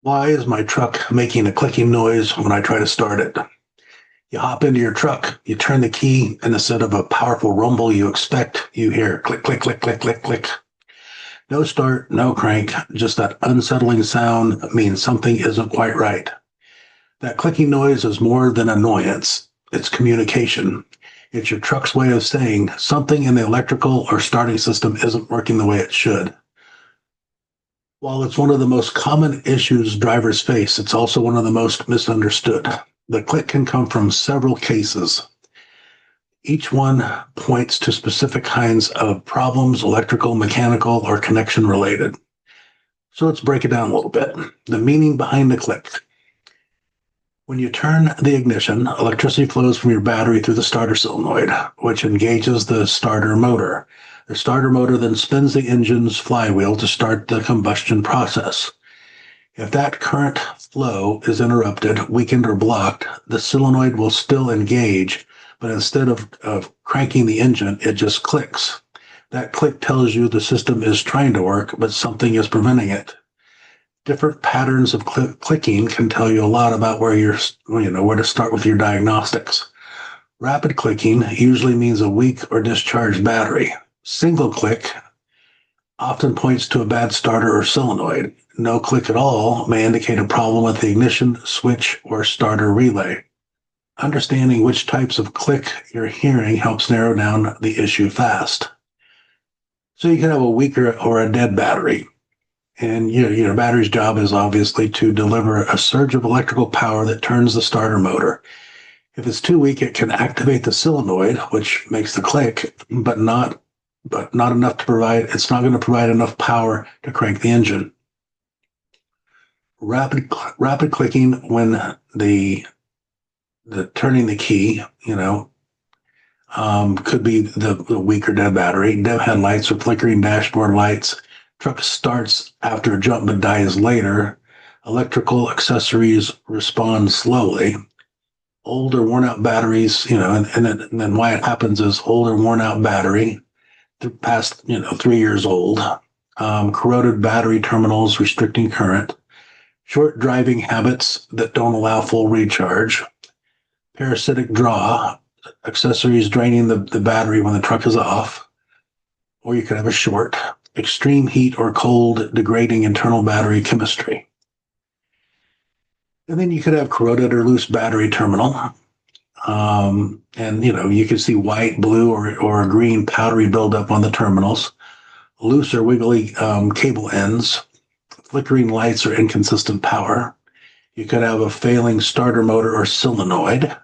Why is my truck making a clicking noise when I try to start it? You hop into your truck, you turn the key, and instead of a powerful rumble you expect, you hear click, click, click, click, click, click. No start, no crank, just that unsettling sound means something isn't quite right. That clicking noise is more than annoyance, it's communication. It's your truck's way of saying something in the electrical or starting system isn't working the way it should. While it's one of the most common issues drivers face, it's also one of the most misunderstood. The click can come from several cases. Each one points to specific kinds of problems, electrical, mechanical, or connection related. So let's break it down a little bit. The meaning behind the click. When you turn the ignition, electricity flows from your battery through the starter solenoid, which engages the starter motor. The starter motor then spins the engine's flywheel to start the combustion process. If that current flow is interrupted, weakened, or blocked, the solenoid will still engage, but instead of cranking the engine, it just clicks. That click tells you the system is trying to work, but something is preventing it. Different patterns of clicking can tell you a lot about where to start with your diagnostics. Rapid clicking usually means a weak or discharged battery. Single click often points to a bad starter or solenoid. No click at all may indicate a problem with the ignition, switch, or starter relay. Understanding which types of click you're hearing helps narrow down the issue fast. So you can have a weaker or a dead battery. And your battery's job is obviously to deliver a surge of electrical power that turns the starter motor. If it's too weak, it can activate the solenoid, which makes the click, but not enough to provide. It's not going to provide enough power to crank the engine. Rapid clicking when the turning the key, could be the weaker dead battery. Dim headlights or flickering dashboard lights. Truck starts after a jump but dies later. Electrical accessories respond slowly. Old or worn out batteries, and then why it happens is old or worn out battery, past 3 years old. Corroded battery terminals restricting current. Short driving habits that don't allow full recharge. Parasitic draw, accessories draining the battery when the truck is off. Or you could have a short. Extreme heat or cold, degrading internal battery chemistry. And then you could have corroded or loose battery terminal. And you can see white, blue, or green powdery buildup on the terminals. Loose or wiggly cable ends. Flickering lights or inconsistent power. You could have a failing starter motor or solenoid.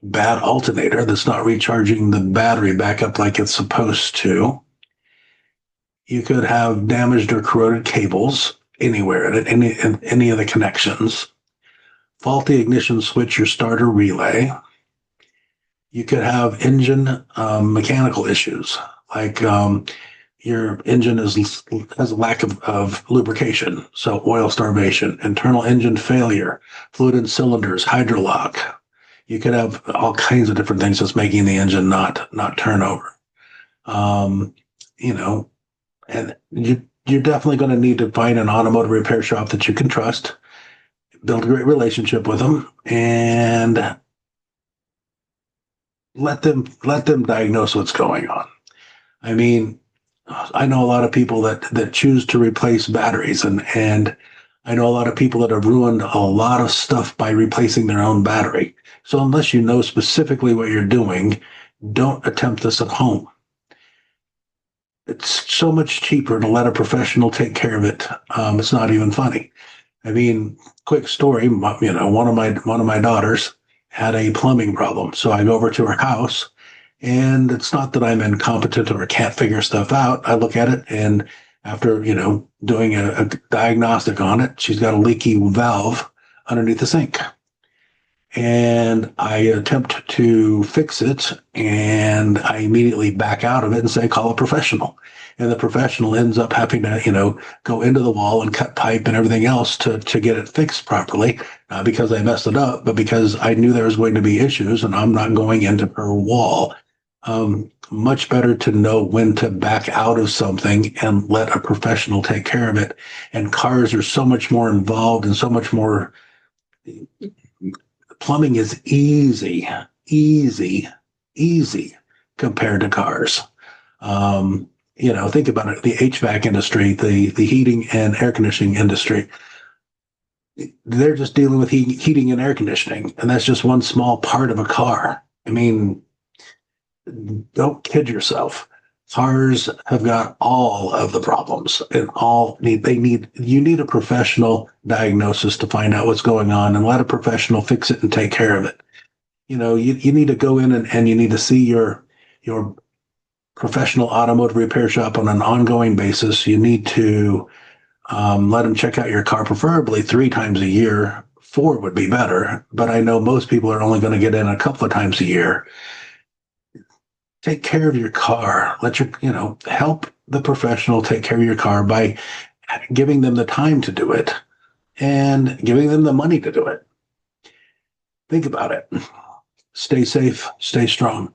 Bad alternator that's not recharging the battery back up like it's supposed to. You could have damaged or corroded cables anywhere in any of the connections. Faulty ignition switch or starter relay. You could have engine mechanical issues, like your engine has a lack of lubrication, so oil starvation, internal engine failure, fluid in cylinders, hydrolock. You could have all kinds of different things that's making the engine not turn over. And you're definitely going to need to find an automotive repair shop that you can trust, build a great relationship with them, and let them diagnose what's going on. I mean, I know a lot of people that choose to replace batteries, and I know a lot of people that have ruined a lot of stuff by replacing their own battery. So unless you know specifically what you're doing, don't attempt this at home. It's so much cheaper to let a professional take care of it. It's not even funny. I mean, quick story. One of my daughters had a plumbing problem, so I go over to her house, and it's not that I'm incompetent or can't figure stuff out. I look at it, and after doing a diagnostic on it, she's got a leaky valve underneath the sink. And I attempt to fix it, and I immediately back out of it and say, call a professional. And the professional ends up having to, go into the wall and cut pipe and everything else to get it fixed properly, not because I messed it up, but because I knew there was going to be issues, and I'm not going into her wall. Much better to know when to back out of something and let a professional take care of it. And cars are so much more involved and so much more. Plumbing is easy, easy compared to cars. Think about it. The HVAC industry, the heating and air conditioning industry, they're just dealing with heating and air conditioning, and that's just one small part of a car. I mean, don't kid yourself. Cars have got all of the problems and you need a professional diagnosis to find out what's going on and let a professional fix it and take care of it. You need to go in and you need to see your professional automotive repair shop on an ongoing basis. You need to let them check out your car, preferably 3 times a year. 4 would be better, but I know most people are only going to get in a couple of times a year. Take care of your car. Help the professional take care of your car by giving them the time to do it and giving them the money to do it. Think about it. Stay safe, stay strong.